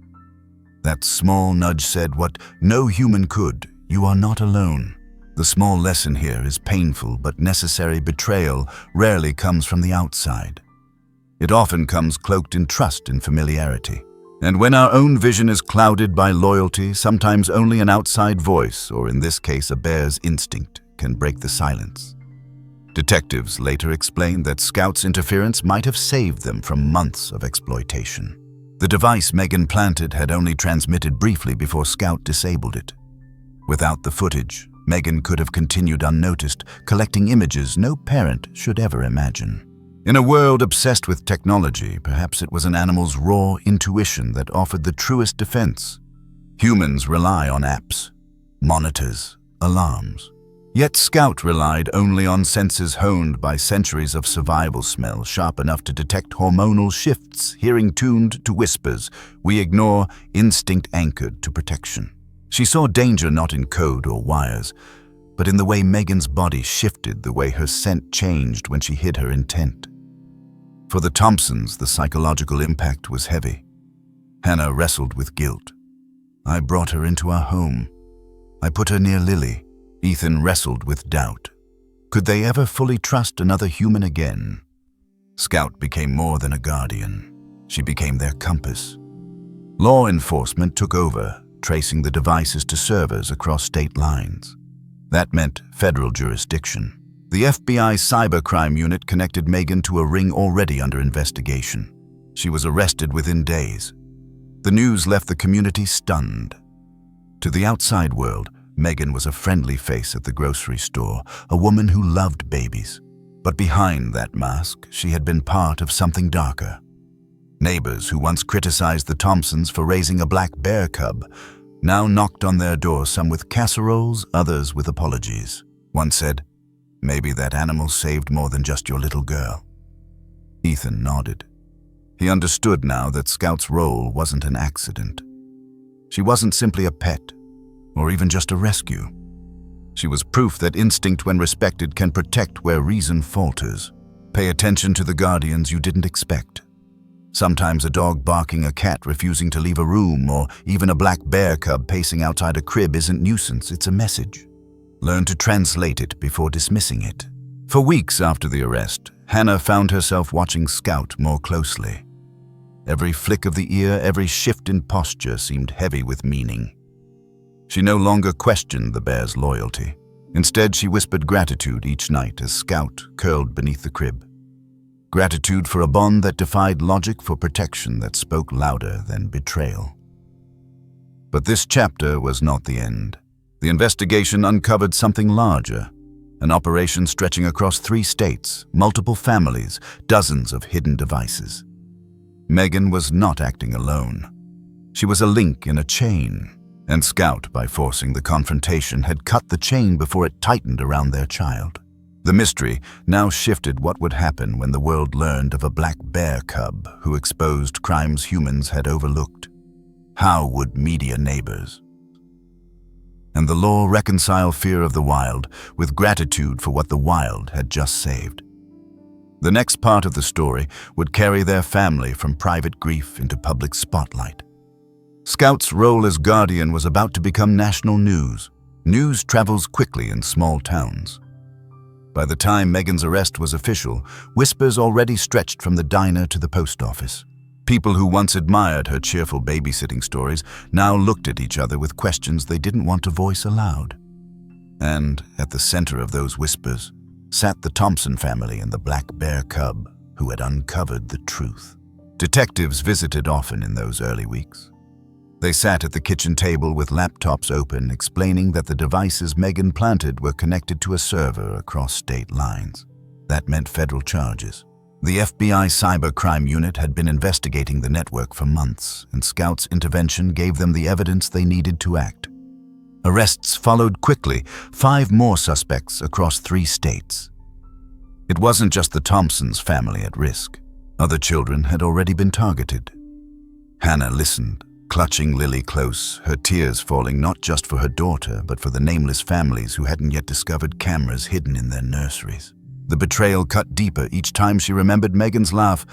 That small nudge said what no human could. You are not alone. The small lesson here is painful but necessary. Betrayal rarely comes from the outside. It often comes cloaked in trust and familiarity. And when our own vision is clouded by loyalty, sometimes only an outside voice, or in this case a bear's instinct, can break the silence. Detectives later explained that Scout's interference might have saved them from months of exploitation. The device Megan planted had only transmitted briefly before Scout disabled it. Without the footage, Megan could have continued unnoticed, collecting images no parent should ever imagine. In a world obsessed with technology, perhaps it was an animal's raw intuition that offered the truest defense. Humans rely on apps, monitors, alarms. Yet Scout relied only on senses honed by centuries of survival smell, sharp enough to detect hormonal shifts, hearing tuned to whispers we ignore, instinct anchored to protection. She saw danger not in code or wires, but in the way Megan's body shifted, the way her scent changed when she hid her intent. For the Thompsons, the psychological impact was heavy. Hannah wrestled with guilt. I brought her into our home. I put her near Lily. Ethan wrestled with doubt. Could they ever fully trust another human again? Scout became more than a guardian. She became their compass. Law enforcement took over, tracing the devices to servers across state lines. That meant federal jurisdiction. The FBI cybercrime unit connected Megan to a ring already under investigation. She was arrested within days. The news left the community stunned. To the outside world, Megan was a friendly face at the grocery store, a woman who loved babies. But behind that mask, she had been part of something darker. Neighbors who once criticized the Thompsons for raising a black bear cub now knocked on their door, some with casseroles, others with apologies. One said, "Maybe that animal saved more than just your little girl." Ethan nodded. He understood now that Scout's role wasn't an accident. She wasn't simply a pet, or even just a rescue. She was proof that instinct, when respected, can protect where reason falters. Pay attention to the guardians you didn't expect. Sometimes a dog barking, a cat refusing to leave a room, or even a black bear cub pacing outside a crib isn't nuisance, it's a message. Learn to translate it before dismissing it. For weeks after the arrest, Hannah found herself watching Scout more closely. Every flick of the ear, every shift in posture seemed heavy with meaning. She no longer questioned the bear's loyalty. Instead, she whispered gratitude each night as Scout curled beneath the crib. Gratitude for a bond that defied logic, for protection that spoke louder than betrayal. But this chapter was not the end. The investigation uncovered something larger, an operation stretching across 3 states, multiple families, dozens of hidden devices. Megan was not acting alone. She was a link in a chain, and Scout, by forcing the confrontation, had cut the chain before it tightened around their child. The mystery now shifted what would happen when the world learned of a black bear cub who exposed crimes humans had overlooked. How would media neighbors and the law reconcile fear of the wild with gratitude for what the wild had just saved? The next part of the story would carry their family from private grief into public spotlight. Scout's role as guardian was about to become national news. News travels quickly in small towns. By the time Megan's arrest was official, whispers already stretched from the diner to the post office. People who once admired her cheerful babysitting stories now looked at each other with questions they didn't want to voice aloud. And at the center of those whispers sat the Thompson family and the black bear cub who had uncovered the truth. Detectives visited often in those early weeks. They sat at the kitchen table with laptops open, explaining that the devices Megan planted were connected to a server across state lines. That meant federal charges. The FBI cybercrime unit had been investigating the network for months, and Scout's intervention gave them the evidence they needed to act. Arrests followed quickly, 5 more suspects across 3 states. It wasn't just the Thompsons' family at risk. Other children had already been targeted. Hannah listened, clutching Lily close, her tears falling not just for her daughter, but for the nameless families who hadn't yet discovered cameras hidden in their nurseries. The betrayal cut deeper each time she remembered Megan's laugh,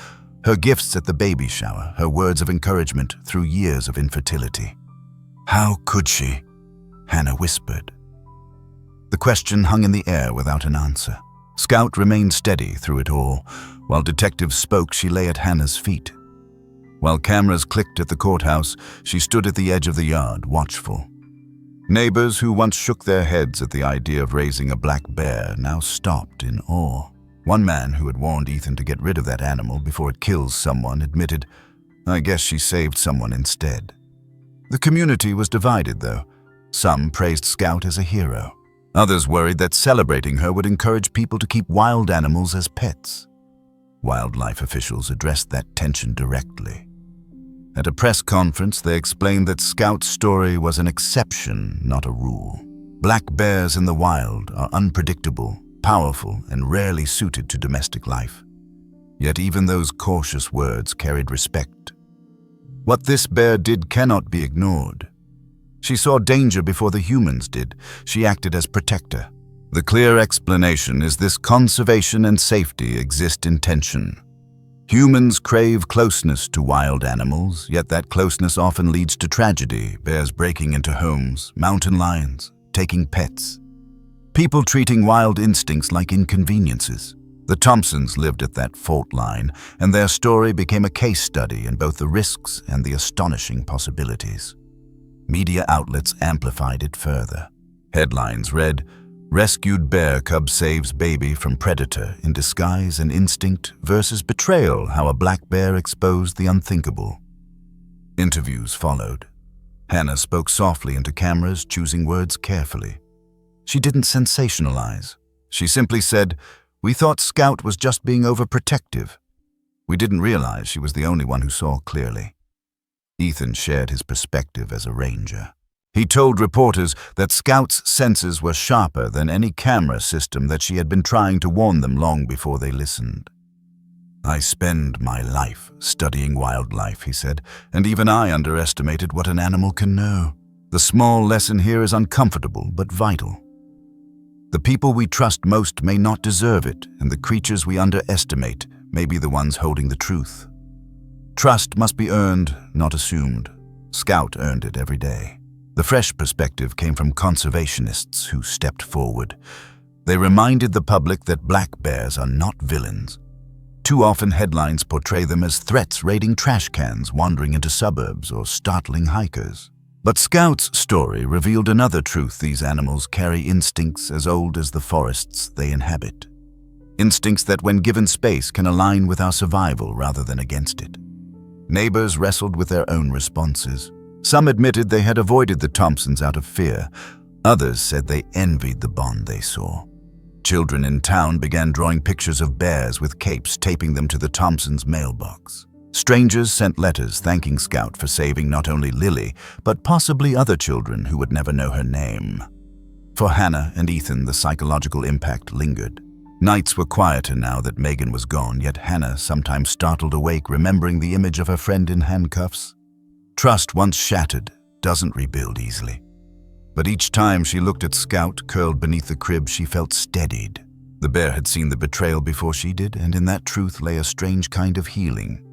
her gifts at the baby shower, her words of encouragement through years of infertility. How could she? Hannah whispered. The question hung in the air without an answer. Scout remained steady through it all. While detectives spoke, she lay at Hannah's feet. While cameras clicked at the courthouse, she stood at the edge of the yard, watchful. Neighbors who once shook their heads at the idea of raising a black bear now stopped in awe. One man who had warned Ethan to get rid of that animal before it kills someone admitted, "I guess she saved someone instead." The community was divided, though. Some praised Scout as a hero. Others worried that celebrating her would encourage people to keep wild animals as pets. Wildlife officials addressed that tension directly. At a press conference, they explained that Scout's story was an exception, not a rule. Black bears in the wild are unpredictable, powerful, and rarely suited to domestic life. Yet even those cautious words carried respect. What this bear did cannot be ignored. She saw danger before the humans did. She acted as protector, The clear explanation is this: conservation and safety exist in tension. Humans crave closeness to wild animals, yet that closeness often leads to tragedy: bears breaking into homes, mountain lions taking pets, people treating wild instincts like inconveniences. The Thompsons lived at that fault line, and their story became a case study in both the risks and the astonishing possibilities. Media outlets amplified it further. Headlines read, "Rescued bear cub saves baby from predator in disguise and instinct versus betrayal, how a black bear exposed the unthinkable." Interviews followed. Hannah spoke softly into cameras, choosing words carefully. She didn't sensationalize. She simply said, "We thought Scout was just being overprotective." We didn't realize she was the only one who saw clearly. Ethan shared his perspective as a ranger. He told reporters that Scout's senses were sharper than any camera system, that she had been trying to warn them long before they listened. "I spend my life studying wildlife," he said, "and even I underestimated what an animal can know. The small lesson here is uncomfortable but vital. The people we trust most may not deserve it, and the creatures we underestimate may be the ones holding the truth. Trust must be earned, not assumed. Scout earned it every day." The fresh perspective came from conservationists who stepped forward. They reminded the public that black bears are not villains. Too often headlines portray them as threats raiding trash cans, wandering into suburbs, or startling hikers. But Scout's story revealed another truth: these animals carry instincts as old as the forests they inhabit. Instincts that, when given space, can align with our survival rather than against it. Neighbors wrestled with their own responses. Some admitted they had avoided the Thompsons out of fear. Others said they envied the bond they saw. Children in town began drawing pictures of bears with capes, taping them to the Thompsons' mailbox. Strangers sent letters thanking Scout for saving not only Lily, but possibly other children who would never know her name. For Hannah and Ethan, the psychological impact lingered. Nights were quieter now that Megan was gone, yet Hannah sometimes startled awake remembering the image of her friend in handcuffs. Trust, once shattered, doesn't rebuild easily. But each time she looked at Scout curled beneath the crib, she felt steadied. The bear had seen the betrayal before she did, and in that truth lay a strange kind of healing.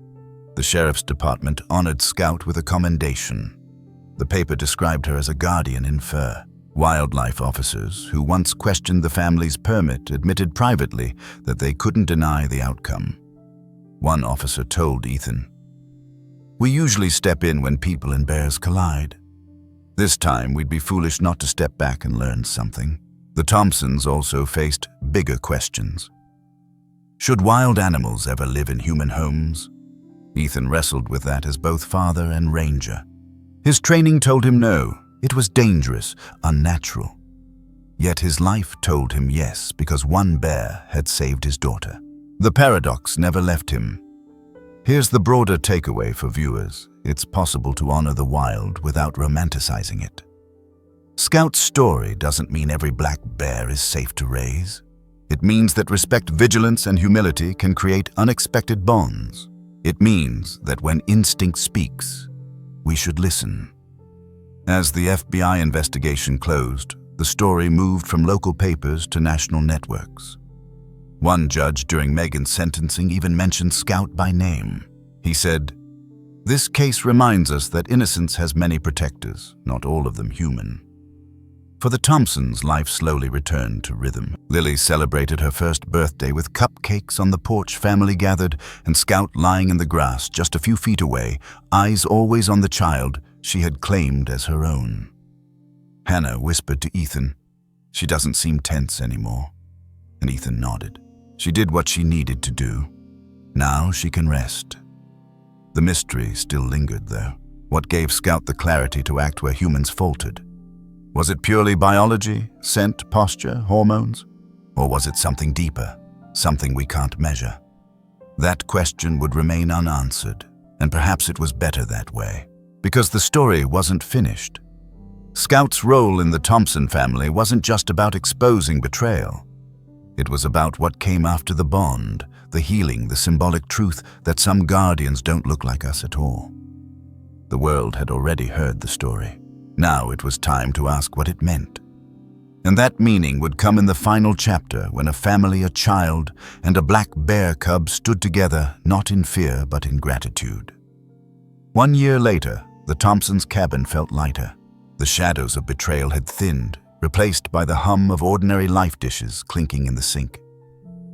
The sheriff's department honored Scout with a commendation. The paper described her as a guardian in fur. Wildlife officers, who once questioned the family's permit, admitted privately that they couldn't deny the outcome. One officer told Ethan, "We usually step in when people and bears collide. This time we'd be foolish not to step back and learn something." The Thompsons also faced bigger questions. Should wild animals ever live in human homes? Ethan wrestled with that as both father and ranger. His training told him no. It was dangerous, unnatural. Yet his life told him yes, because one bear had saved his daughter. The paradox never left him. Here's the broader takeaway for viewers: it's possible to honor the wild without romanticizing it. Scout's story doesn't mean every black bear is safe to raise. It means that respect, vigilance, and humility can create unexpected bonds. It means that when instinct speaks, we should listen. As the FBI investigation closed, the story moved from local papers to national networks. One judge during Megan's sentencing even mentioned Scout by name. He said, "This case reminds us that innocence has many protectors, not all of them human." For the Thompsons, life slowly returned to rhythm. Lily celebrated her first birthday with cupcakes on the porch, family gathered, and Scout lying in the grass just a few feet away, eyes always on the child she had claimed as her own. Hannah whispered to Ethan, "She doesn't seem tense anymore." And Ethan nodded. She did what she needed to do. Now she can rest. The mystery still lingered, though. What gave Scout the clarity to act where humans faltered? Was it purely biology, scent, posture, hormones? Or was it something deeper, something we can't measure? That question would remain unanswered, and perhaps it was better that way, because the story wasn't finished. Scout's role in the Thompson family wasn't just about exposing betrayal. It was about what came after the bond, the healing, the symbolic truth that some guardians don't look like us at all. The world had already heard the story. Now it was time to ask what it meant. And that meaning would come in the final chapter when a family, a child, and a black bear cub stood together, not in fear but in gratitude. 1 year later, the Thompsons' cabin felt lighter. The shadows of betrayal had thinned, replaced by the hum of ordinary life dishes clinking in the sink.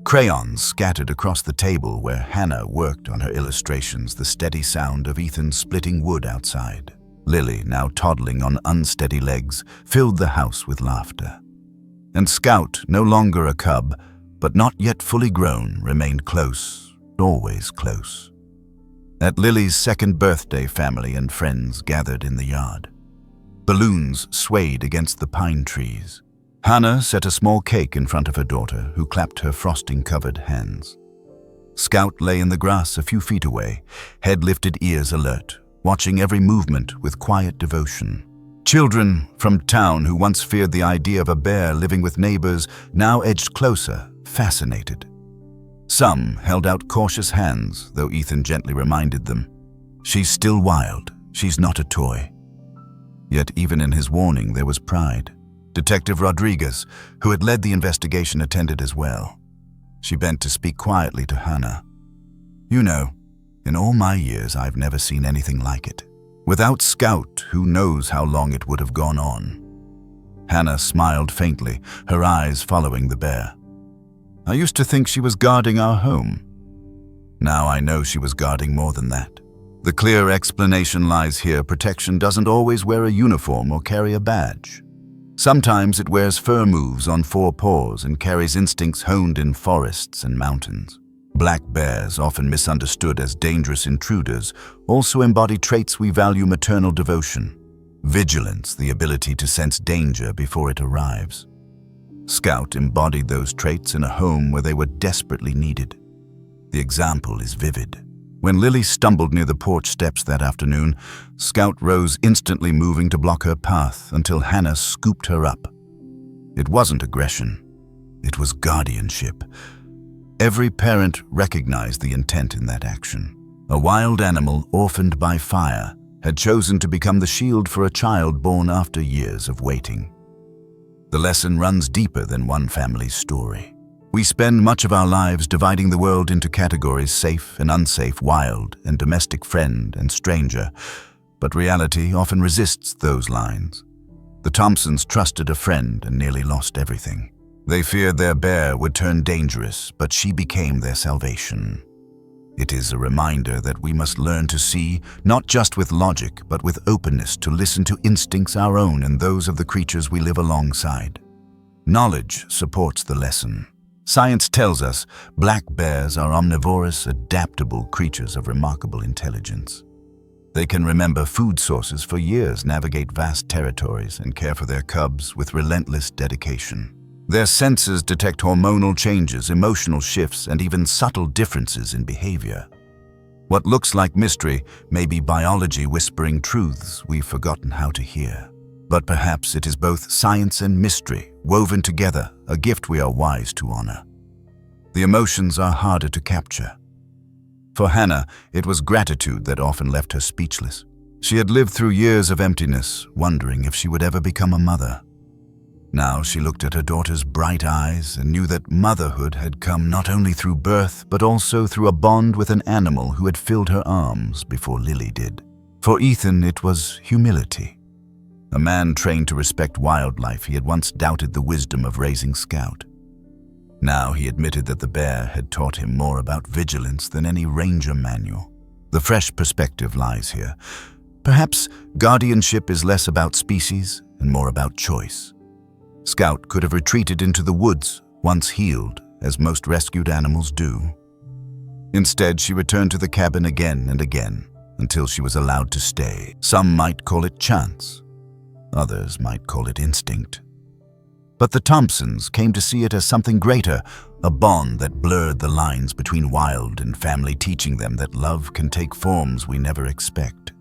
Crayons scattered across the table where Hannah worked on her illustrations, the steady sound of Ethan splitting wood outside. Lily, now toddling on unsteady legs, filled the house with laughter. And Scout, no longer a cub, but not yet fully grown, remained close, always close. At Lily's second birthday, family and friends gathered in the yard. Balloons swayed against the pine trees. Hannah set a small cake in front of her daughter, who clapped her frosting-covered hands. Scout lay in the grass a few feet away, head lifted, ears alert, watching every movement with quiet devotion. Children from town who once feared the idea of a bear living with neighbors now edged closer, fascinated. Some held out cautious hands, though Ethan gently reminded them, "She's still wild, she's not a toy." Yet even in his warning there was pride. Detective Rodriguez, who had led the investigation, attended as well. She bent to speak quietly to Hannah. "You know, in all my years I've never seen anything like it. Without Scout, who knows how long it would have gone on." Hannah smiled faintly, her eyes following the bear. "I used to think she was guarding our home. Now I know she was guarding more than that. The clear explanation lies here. Protection doesn't always wear a uniform or carry a badge. Sometimes it wears fur moves on 4 paws and carries instincts honed in forests and mountains. Black bears, often misunderstood as dangerous intruders, also embody traits we value: maternal devotion, vigilance, the ability to sense danger before it arrives. Scout embodied those traits in a home where they were desperately needed. The example is vivid. When Lily stumbled near the porch steps that afternoon, Scout rose instantly, moving to block her path until Hannah scooped her up. It wasn't aggression. It was guardianship. Every parent recognized the intent in that action. A wild animal, orphaned by fire, had chosen to become the shield for a child born after years of waiting. The lesson runs deeper than one family's story. We spend much of our lives dividing the world into categories: safe and unsafe, wild and domestic, friend and stranger. But reality often resists those lines. The Thompsons trusted a friend and nearly lost everything. They feared their bear would turn dangerous, but she became their salvation. It is a reminder that we must learn to see, not just with logic, but with openness, to listen to instincts our own and those of the creatures we live alongside. Knowledge supports the lesson. Science tells us black bears are omnivorous, adaptable creatures of remarkable intelligence. They can remember food sources for years, navigate vast territories, and care for their cubs with relentless dedication. Their senses detect hormonal changes, emotional shifts, and even subtle differences in behavior. What looks like mystery may be biology whispering truths we've forgotten how to hear. But perhaps it is both science and mystery, woven together, a gift we are wise to honor. The emotions are harder to capture. For Hannah, it was gratitude that often left her speechless. She had lived through years of emptiness, wondering if she would ever become a mother. Now she looked at her daughter's bright eyes and knew that motherhood had come not only through birth, but also through a bond with an animal who had filled her arms before Lily did. For Ethan, it was humility. A man trained to respect wildlife, he had once doubted the wisdom of raising Scout. Now he admitted that the bear had taught him more about vigilance than any ranger manual. The fresh perspective lies here. Perhaps guardianship is less about species and more about choice. Scout could have retreated into the woods, once healed, as most rescued animals do. Instead, she returned to the cabin again and again, until she was allowed to stay. Some might call it chance. Others might call it instinct. But the Thompsons came to see it as something greater, a bond that blurred the lines between wild and family, teaching them that love can take forms we never expect.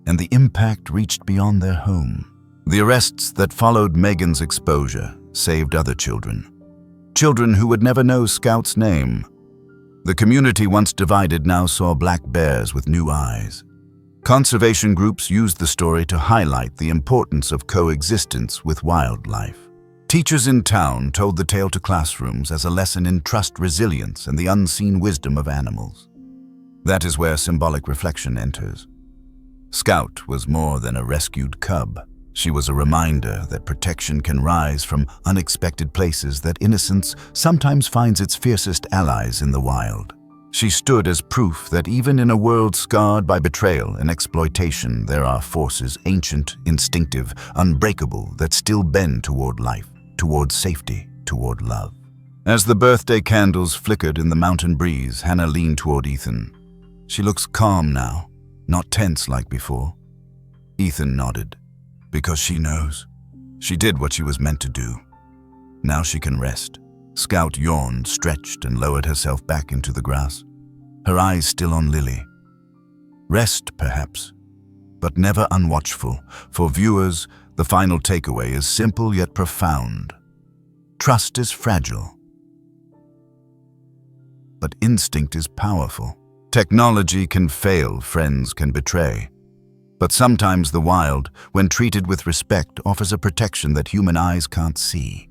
And the impact reached beyond their home. The arrests that followed Megan's exposure saved other children. Children who would never know Scout's name. The community, once divided, now saw black bears with new eyes. Conservation groups used the story to highlight the importance of coexistence with wildlife, Teachers in town told the tale to classrooms as a lesson in trust, resilience, and the unseen wisdom of animals. That is where symbolic reflection enters. Scout was more than a rescued cub. She was a reminder that protection can rise from unexpected places, that innocence sometimes finds its fiercest allies in the wild. She stood as proof that even in a world scarred by betrayal and exploitation, there are forces ancient, instinctive, unbreakable that still bend toward life, toward safety, toward love. As the birthday candles flickered in the mountain breeze, Hannah leaned toward Ethan. She looks calm now, not tense like before. Ethan nodded. Because she knows. She did what she was meant to do. Now she can rest. Scout yawned, stretched, and lowered herself back into the grass, her eyes still on Lily. Rest, perhaps, but never unwatchful. For viewers, the final takeaway is simple yet profound. Trust is fragile, but instinct is powerful. Technology can fail, friends can betray. But sometimes the wild, when treated with respect, offers a protection that human eyes can't see.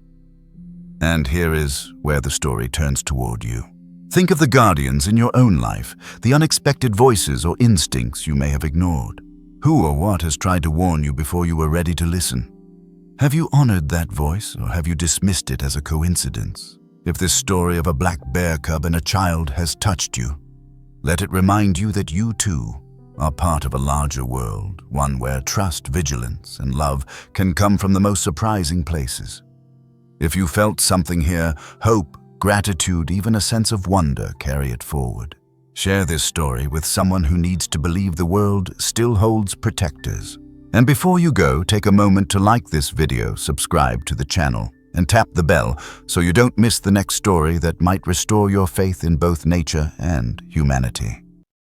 And here is where the story turns toward you. Think of the guardians in your own life, the unexpected voices or instincts you may have ignored. Who or what has tried to warn you before you were ready to listen? Have you honored that voice, or have you dismissed it as a coincidence? If this story of a black bear cub and a child has touched you, let it remind you that you too are part of a larger world, one where trust, vigilance, and love can come from the most surprising places. If you felt something here, hope, gratitude, even a sense of wonder, carry it forward. Share this story with someone who needs to believe the world still holds protectors. And before you go, take a moment to like this video, subscribe to the channel, and tap the bell so you don't miss the next story that might restore your faith in both nature and humanity.